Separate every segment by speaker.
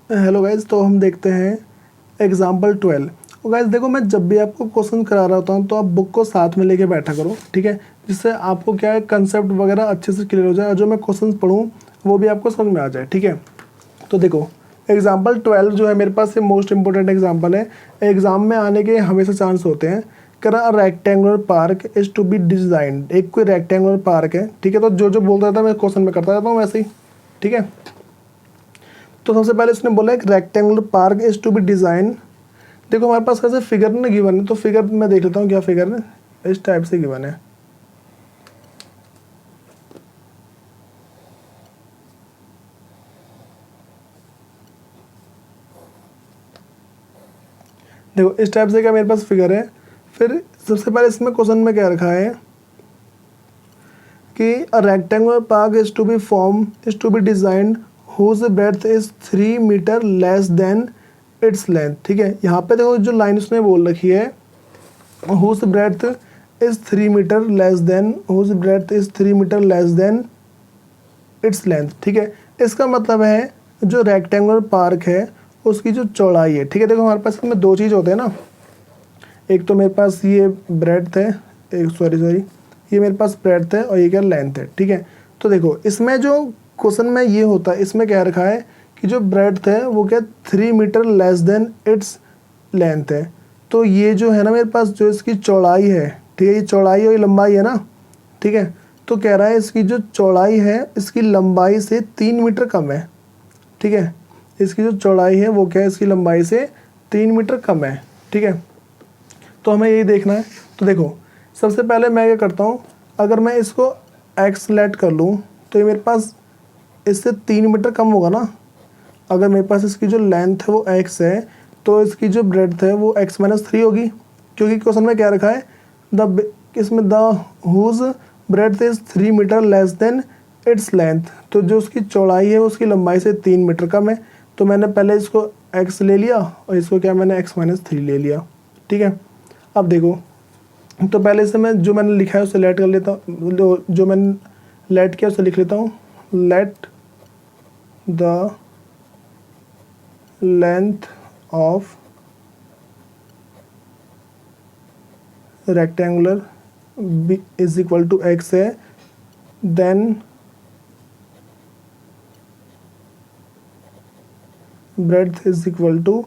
Speaker 1: Hello guys, तो हम देखते हैं एग्जाम्पल 12। तो गाइज देखो, मैं जब भी आपको क्वेश्चन करा रहा होता हूँ तो आप बुक को साथ में लेके बैठा करो, ठीक है, जिससे आपको क्या है कंसेप्ट वगैरह अच्छे से क्लियर हो जाए और जो मैं क्वेश्चन पढ़ूँ वो भी आपको समझ में आ जाए, ठीक है। तो देखो, एग्जाम्पल 12 जो है मेरे पास ये मोस्ट इंपॉर्टेंट एग्जाम्पल है। एग्जाम में आने के हमेशा चांस होते हैं। करा rectangular park is to be designed, एक कोई रेक्टेंगुलर पार्क है, ठीक है। तो जो जो बोलता था मैं क्वेश्चन में करता रहता हूँ वैसे ही, ठीक है। तो सबसे पहले इसने बोला एक rectangular park is to be design. देखो हमारे पास कैसे फिगर ना गिवन है, तो फिगर मैं देख लेता हूँ क्या फिगर है, इस टाइप से गिवन है। देखो इस टाइप से क्या मेरे पास फिगर है। फिर सबसे पहले इसमें क्वेश्चन में क्या रखा है कि a rectangular park is to be designed whose breadth is 3 metre less than its length, ठीक है। यहाँ पे देखो जो लाइन उसने बोल रखी है, whose breadth is 3 metre less than, whose breadth is 3 metre less than its length, ठीक है। इसका मतलब है जो रेक्टेंगुलर पार्क है उसकी जो चौड़ाई है, ठीक है। देखो हमारे पास इसमें दो चीज़ होते हैं ना, एक तो मेरे पास ये ब्रेड्थ है, एक सॉरी ये मेरे पास ब्रेड्थ है और ये क्या लेंथ है, ठीक है। तो देखो इसमें जो क्वेश्चन में ये होता है, इसमें क्या रखा है कि जो ब्रेड्थ है वो क्या 3 metre less than its length है। तो ये जो है ना मेरे पास जो इसकी चौड़ाई है, ठीक है, ये चौड़ाई और ये लंबाई है ना, ठीक है। तो कह रहा है इसकी जो चौड़ाई है इसकी लंबाई से 3 मीटर कम है, ठीक है। इसकी जो चौड़ाई है वो क्या है, इसकी लंबाई से 3 मीटर कम है, ठीक है। तो हमें यही देखना है। तो देखो सबसे पहले मैं क्या करता हूँ, अगर मैं इसको एक्स लेट कर लूँ तो ये मेरे पास इससे 3 मीटर कम होगा ना। अगर मेरे पास इसकी जो लेंथ है वो एक्स है तो इसकी जो ब्रेड्थ है वो एक्स माइनस 3 होगी, क्योंकि क्वेश्चन में क्या रखा है इसमें the whose breadth is 3 metre less than its length. तो जो उसकी चौड़ाई है उसकी लंबाई से 3 मीटर कम है। तो मैंने पहले इसको एक्स ले लिया और इसको क्या मैंने एक्स माइनस 3 ले लिया, ठीक है। अब देखो, तो पहले से मैं जो मैंने लिखा है उसे लेट कर लेता हूँ, जो मैंने लेट किया उसे लिख लेता हूँ। Let the length of rectangular be is equal to X है, then breadth is equal to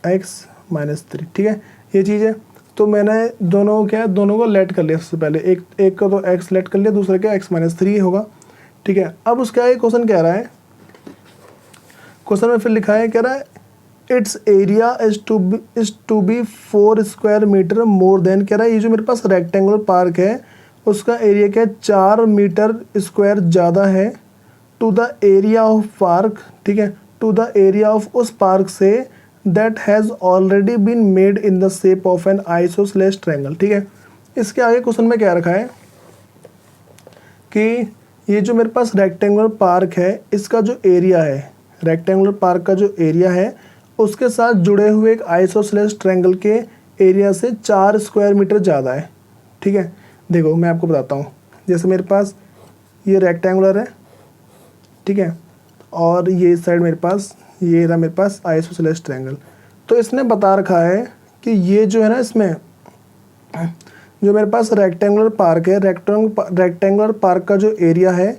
Speaker 1: X minus 3, ठीक है। ये चीज़ है। तो मैंने दोनों क्या है, दोनों को लेट कर लिया। सबसे पहले एक को तो एक्स लेट कर लिया, दूसरे का एक्स माइनस 3 होगा, ठीक है। अब उसका ये क्वेश्चन कह रहा है, क्वेश्चन में फिर लिखा है, कह रहा है its area is to be 4 square metre more than, कह रहा है ये जो मेरे पास रेक्टेंगुलर पार्क है उसका एरिया क्या है 4 मीटर स्क्वायर ज़्यादा है to the area of park, ठीक है, टू द एरिया ऑफ उस पार्क से that has already been made in the shape of an isosceles triangle, ठीक है। इसके आगे क्वेश्चन में क्या रखा है कि ये जो मेरे पास रेक्टेंगुलर पार्क है इसका जो एरिया है, रेक्टेंगुलर पार्क का जो एरिया है उसके साथ जुड़े हुए एक आइसोसेलेस ट्रायंगल के एरिया से 4 स्क्वायर मीटर ज़्यादा है, ठीक है। देखो मैं आपको बताता हूँ, जैसे मेरे पास ये रेक्टेंगुलर है, ठीक है, और ये साइड मेरे पास ये रहा मेरे पास आइसोसेलेस ट्रायंगल। तो इसने बता रखा है कि ये जो है ना, इसमें जो मेरे पास रेक्टेंगुलर पार्क है, रेक्टेंगुलर पार्क का जो एरिया है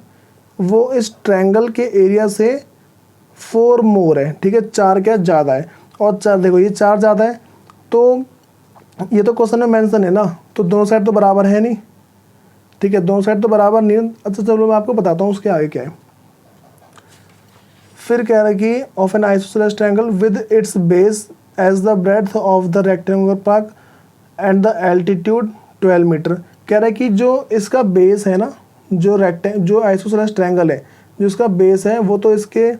Speaker 1: वो इस ट्रायंगल के एरिया से 4 मोर है, ठीक है, 4 क्या ज़्यादा है। और 4 देखो ये 4 ज़्यादा है, तो ये तो क्वेश्चन में मेंशन है ना, तो दोनों साइड तो बराबर है नहीं, ठीक है, दोनों साइड तो बराबर नहीं है। अच्छा चलो मैं आपको बताता हूँ उसके आगे क्या है। फिर कह रहा है कि of an isosceles triangle with its base as the breadth of the rectangular park and the altitude 12 metre. कह रहा है कि जो इसका बेस है ना, जो आइसोसेलेस ट्रायंगल है, जो इसका बेस है वो तो इसके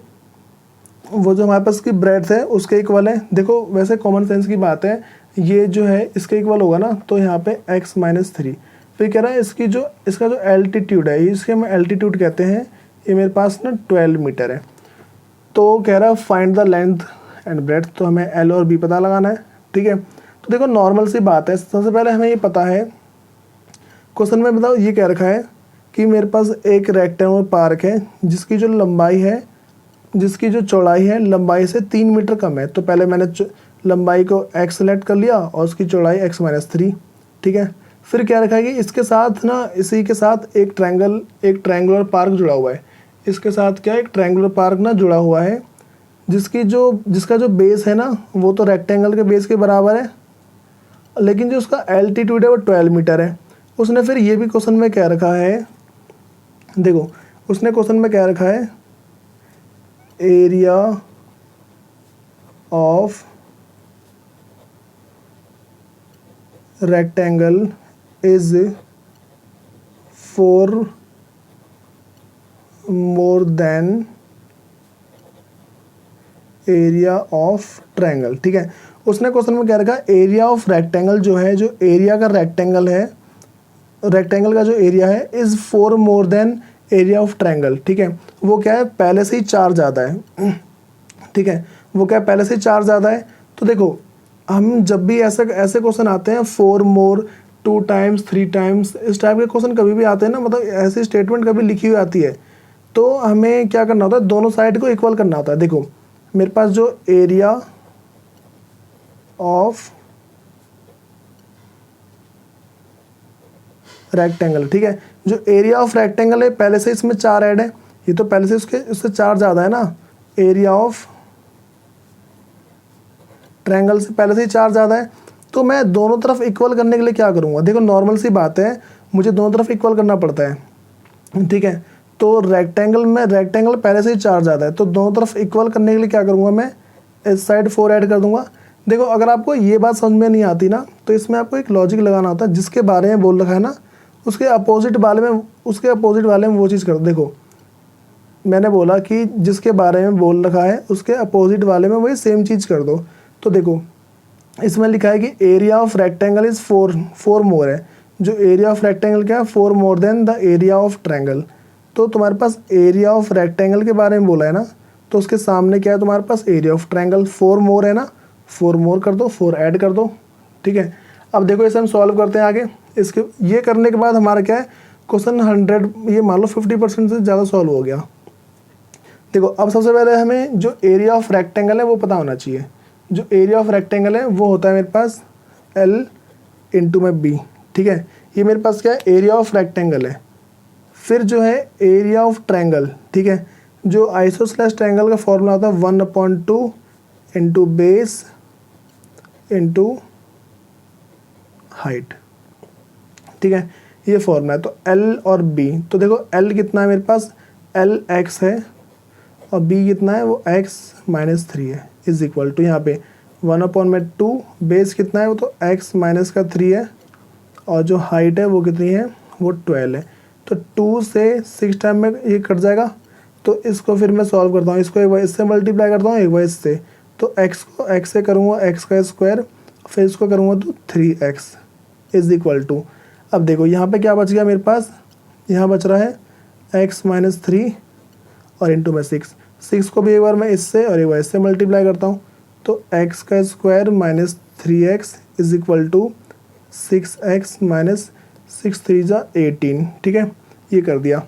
Speaker 1: वो जो हमारे पास की ब्रेड्थ है उसके इक्वल है। देखो वैसे कॉमन सेंस की बात है, ये जो है इसके इक्वल होगा ना, तो यहाँ पे x माइनस 3। फिर कह रहा है इसका जो एल्टीट्यूड है, इसके हम एल्टीट्यूड कहते हैं, ये मेरे पास ना 12 मीटर है। तो कह रहा है find the length and breadth, तो हमें एल और बी पता लगाना है, ठीक है। तो देखो नॉर्मल सी बात है, सबसे पहले हमें ये पता है, क्वेश्चन में बताओ ये कह रखा है कि मेरे पास एक रेक्टेंगुलर पार्क है जिसकी जो लंबाई है जिसकी जो चौड़ाई है लंबाई से 3 मीटर कम है। तो पहले मैंने लंबाई को x सेलेक्ट कर लिया और उसकी चौड़ाई x-3, ठीक है। फिर क्या रखा है कि इसके साथ ना, इसी के साथ एक ट्रायंगुलर पार्क जुड़ा हुआ है। इसके साथ क्या है, एक ट्रायंगुलर पार्क ना जुड़ा हुआ है, जिसका जो बेस है ना वो तो रेक्टेंगल के बेस के बराबर है, लेकिन जो उसका एल्टीट्यूड है वो 12 मीटर है। उसने फिर ये भी क्वेश्चन में क्या रखा है, देखो उसने क्वेश्चन में क्या रखा है, area of rectangle is 4 more than area of triangle, ठीक है। उसने क्वेश्चन में क्या रखा, एरिया ऑफ रेक्टेंगल जो है, जो एरिया का रेक्टेंगल है, रेक्टेंगल का जो एरिया है is 4 more than area of triangle, ठीक है। वो क्या है, पहले से ही 4 ज़्यादा है, ठीक है। वो क्या है, पहले से ही 4 ज़्यादा है। तो देखो हम जब भी ऐसे क्वेश्चन आते हैं 4 मोर, 2 टाइम्स, 3 टाइम्स, इस टाइप के क्वेश्चन कभी भी आते हैं ना, मतलब ऐसी स्टेटमेंट कभी लिखी हुई आती है, तो हमें क्या करना होता है, दोनों साइड को इक्वल करना होता है। देखो मेरे पास जो एरिया ऑफ रेक्टेंगल, ठीक है, जो एरिया ऑफ रेक्टेंगल है पहले से इसमें 4 ऐड है, ये तो पहले से उससे 4 ज़्यादा है ना, एरिया ऑफ ट्रायंगल से पहले से ही 4 ज़्यादा है। तो मैं दोनों तरफ इक्वल करने के लिए क्या करूँगा, देखो नॉर्मल सी बात है, मुझे दोनों तरफ इक्वल करना पड़ता है, ठीक है। तो रेक्टेंगल पहले से ही 4 ज़्यादा है, तो दोनों तरफ इक्वल करने के लिए क्या करूँगा, मैं इस साइड 4 ऐड कर दूंगा। देखो अगर आपको ये बात समझ में नहीं आती ना, तो इसमें आपको एक लॉजिक लगाना होता है, जिसके बारे में बोल रखा है ना उसके अपोजिट वाले में वो चीज़ कर दो। देखो मैंने बोला कि जिसके बारे में बोल रखा है उसके अपोजिट वाले में वही सेम चीज़ कर दो। तो देखो इसमें लिखा है कि एरिया ऑफ रेक्टेंगल इज़ 4 मोर है, जो एरिया ऑफ रेक्टेंगल क्या है, 4 more than the area of triangle. तो तुम्हारे पास एरिया ऑफ रेक्टेंगल के बारे में बोला है ना, तो उसके सामने क्या है तुम्हारे पास, एरिया ऑफ ट्रायंगल 4 मोर है ना, 4 मोर कर दो, 4 ऐड कर दो, ठीक है। अब देखो इसे हम सॉल्व करते हैं आगे। इसके ये करने के बाद हमारा क्या है, क्वेश्चन 100, ये मान लो 50% से ज़्यादा सॉल्व हो गया। देखो अब सबसे पहले हमें जो एरिया ऑफ रेक्टेंगल है वो पता होना चाहिए। जो एरिया ऑफ रेक्टेंगल है वो होता है मेरे पास L इंटू में B, ठीक है। ये मेरे पास क्या है, एरिया ऑफ रेक्टेंगल है। फिर जो है एरिया ऑफ ट्रायंगल, ठीक है, जो आइसोसेलेस ट्रायंगल का फॉर्मूला होता है 1/2 इंटू बेस इंटू हाइट, ठीक है, ये फॉर्मूला है। तो L और B, तो देखो L कितना है मेरे पास, L x है, और B कितना है, वो x-3 है, इज इक्वल टू यहाँ पे 1/2, बेस कितना है, वो तो x-3 है, और जो हाइट है वो कितनी है, वो 12 है। तो 2 से 6 टाइम में ये कट जाएगा। तो इसको फिर मैं सॉल्व करता हूँ, इसको एक बार इससे मल्टीप्लाई करता हूँ, एक बार इससे। तो x को x से करूँगा x का स्क्वायर, फिर इसको करूँगा तो 3x इज इक्वल टू, अब देखो यहाँ पे क्या बच गया मेरे पास, यहाँ बच रहा है x-3 और इंटू में 6 को भी एक बार मैं इससे और एक बार इससे मल्टीप्लाई करता हूँ। तो x का square minus 3x is equal to 6x minus 6 3 जा 18, ठीक है, ये कर दिया।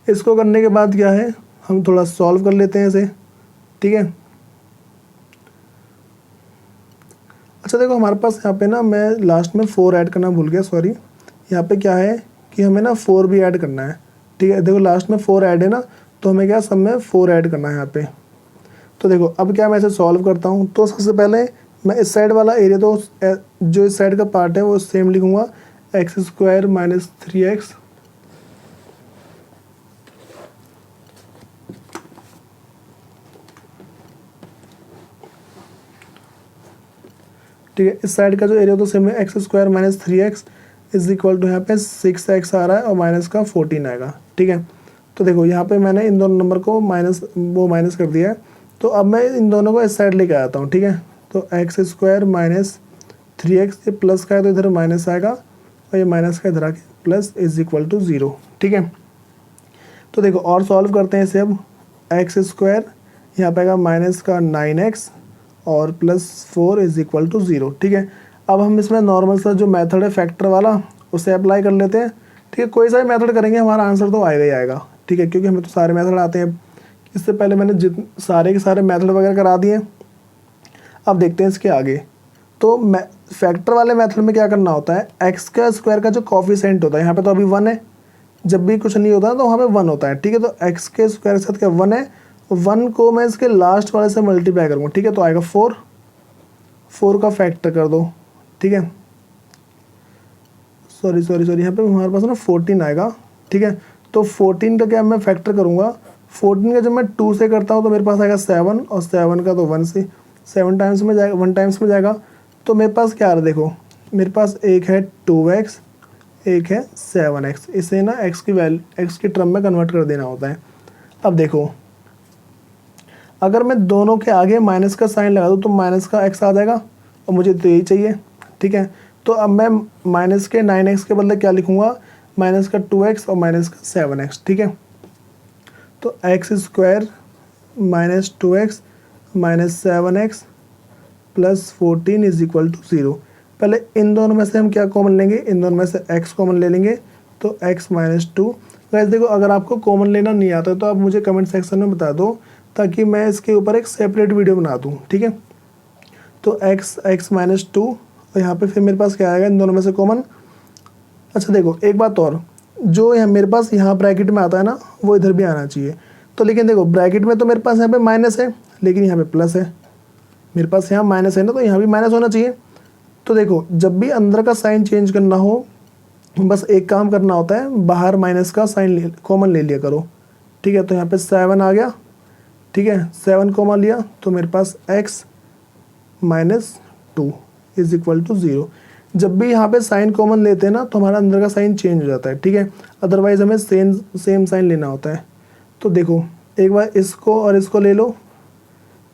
Speaker 1: इसको करने के बाद क्या है, हम थोड़ा सॉल्व कर लेते हैं इसे, ठीक है। अच्छा देखो हमारे पास यहाँ पे ना, मैं लास्ट में 4 ऐड करना भूल गया, सॉरी। यहाँ पे क्या है कि हमें ना 4 भी ऐड करना है, ठीक है। देखो लास्ट में 4 ऐड है ना, तो हमें क्या सब में 4 ऐड करना है यहाँ पे। तो देखो अब क्या मैं इसे सॉल्व करता हूँ। तो सबसे पहले मैं इस साइड वाला एरिया, तो जो इस साइड का पार्ट है वो सेम लिखूँगा, एक्स स्क्वायर माइनस 3x ठीक है। इस साइड का जो एरिया तो सेम है, x square minus 3x is equal to यहाँ पे 6x आ रहा है और माइनस का 14 आएगा, ठीक है। तो देखो यहाँ पे मैंने इन दोनों नंबर को माइनस कर दिया है। तो अब मैं इन दोनों को इस साइड लेके आता हूँ, ठीक है। तो एक्स स्क्वायर माइनस 3x, ये प्लस का है तो इधर माइनस आएगा, और ये माइनस का इधर आके प्लस इज इक्वल टू 0, ठीक है। तो देखो और सॉल्व करते हैं इसे। अब एक्स स्क्वायर यहाँ पे आएगा माइनस का 9x और प्लस 4 इज इक्वल टू 0, ठीक है। अब हम इसमें नॉर्मल सा जो मेथड है फैक्टर वाला, उसे अप्लाई कर लेते हैं, ठीक है। कोई सा भी मेथड करेंगे हमारा आंसर तो आएगा ही आएगा, ठीक है, क्योंकि हमें तो सारे मेथड आते हैं। इससे पहले मैंने सारे के सारे मेथड वगैरह करा दिए। अब देखते हैं इसके आगे। तो फैक्टर वाले मेथड में क्या करना होता है, एक्स का स्क्वायर का जो कोफिशिएंट होता है, यहाँ पे तो अभी 1 है, जब भी कुछ नहीं होता तो वहाँ पे 1 होता है, ठीक है। तो एक्स के स्क्वायर के साथ क्या 1 है, 1 को मैं इसके लास्ट वाले से मल्टीप्लाई करूँगा, ठीक है। तो आएगा 4 का फैक्टर कर दो, ठीक है। सॉरी यहाँ पे हमारे पास ना 14 आएगा, ठीक है। तो 14 का क्या मैं फैक्टर करूँगा, 14 का जब मैं 2 से करता हूँ तो मेरे पास आएगा 7, और 7 का तो 1 से 7 टाइम्स में जाएगा, 1 टाइम्स में जाएगा। तो मेरे पास क्या आ रहा है, देखो मेरे पास एक है 2x, एक है 7x। इसे ना x की टर्म में कन्वर्ट कर देना होता है। अब देखो अगर मैं दोनों के आगे माइनस का साइन लगा दूँ तो माइनस का x आ जाएगा, और मुझे तो यही चाहिए, ठीक है। तो अब मैं माइनस के 9x के बदले क्या लिखूँगा, माइनस का 2x और माइनस का 7x, ठीक है। तो x square minus 2x minus 7x plus 14 is equal to 0। पहले इन दोनों में से हम क्या कॉमन लेंगे, इन दोनों में से x कॉमन ले लेंगे, तो x माइनस 2। वैसे देखो अगर आपको कॉमन लेना नहीं आता तो आप मुझे कमेंट सेक्शन में बता दो, ताकि मैं इसके ऊपर एक सेपरेट वीडियो बना दूँ, ठीक है। तो x माइनस 2, और यहाँ पे फिर मेरे पास क्या आएगा इन दोनों में से कॉमन। अच्छा देखो एक बात और, जो यहाँ मेरे पास यहाँ ब्रैकेट में आता है ना, वो इधर भी आना चाहिए। तो लेकिन देखो ब्रैकेट में तो मेरे पास यहाँ पे माइनस है, लेकिन यहाँ पे प्लस है, मेरे पास यहाँ माइनस है ना, तो यहाँ भी माइनस होना चाहिए। तो देखो जब भी अंदर का साइन चेंज करना हो, बस एक काम करना होता है, बाहर माइनस का साइन कॉमन ले लिया करो, ठीक है। तो यहाँ पे 7 आ गया, ठीक है, 7 कॉमन लिया तो मेरे पास x minus 2 is equal to 0। जब भी यहाँ पे साइन कॉमन लेते हैं ना तो हमारा अंदर का साइन चेंज हो जाता है, ठीक है। अदरवाइज हमें सेम साइन लेना होता है। तो देखो एक बार इसको और इसको ले लो,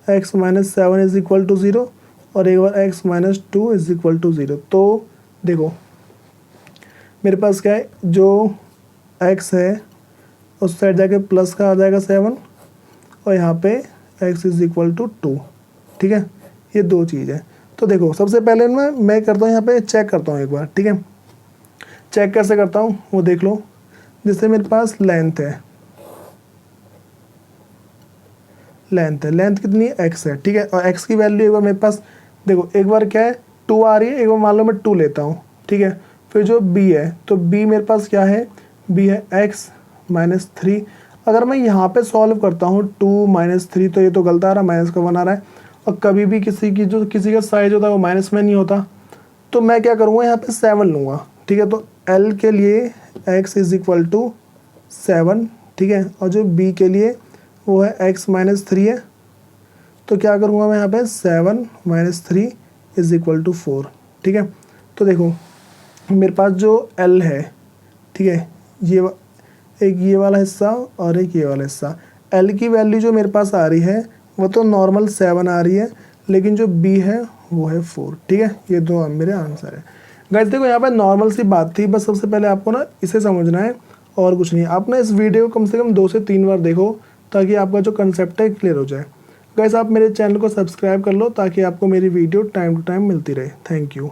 Speaker 1: x minus 7 is equal to 0, और एक बार x minus 2 is equal to 0। तो देखो मेरे पास क्या है, जो x है उस साइड जाके प्लस का आ जाएगा 7, और यहाँ पे x इज इक्वल टू 2, ठीक है। ये दो चीज़ है। तो देखो सबसे पहले मैं करता हूँ यहाँ पे चेक करता हूँ एक बार, ठीक है। चेक कैसे करता हूँ वो देख लो। जैसे मेरे पास लेंथ कितनी है, x है, ठीक है। और x की वैल्यू एक बार मेरे पास देखो, एक बार क्या है 2 आ रही है, एक बार मान लो मैं 2 लेता हूँ, ठीक है। फिर जो b है, तो b मेरे पास क्या है, b है x माइनस 3। अगर मैं यहाँ पे सॉल्व करता हूँ 2 माइनस 3, तो ये तो गलत आ रहा है, माइनस का 1 आ रहा है। और कभी भी किसी का साइज होता है वो माइनस में नहीं होता, तो मैं क्या करूँगा यहाँ पे 7 लूँगा, ठीक है। तो l के लिए x इज इक्वल टू 7, ठीक है। और जो b के लिए वो है x माइनस 3 है, तो क्या करूँगा मैं यहाँ पे 7 माइनस 3 इज इक्वल टू 4, ठीक है। तो देखो मेरे पास जो l है, ठीक है, एक ये वाला हिस्सा और एक ये वाला हिस्सा, l की वैल्यू जो मेरे पास आ रही है वो तो नॉर्मल 7 आ रही है, लेकिन जो b है वो है 4, ठीक है। ये दो मेरे आंसर है। गाइस देखो यहाँ पे नॉर्मल सी बात थी, बस सबसे पहले आपको ना इसे समझना है और कुछ नहीं। आप ना इस वीडियो को कम से कम 2 से 3 बार देखो, ताकि आपका जो कंसेप्ट है क्लियर हो जाए। गाइस आप मेरे चैनल को सब्सक्राइब कर लो, ताकि आपको मेरी वीडियो टाइम टू टाइम मिलती रहे। Thank you.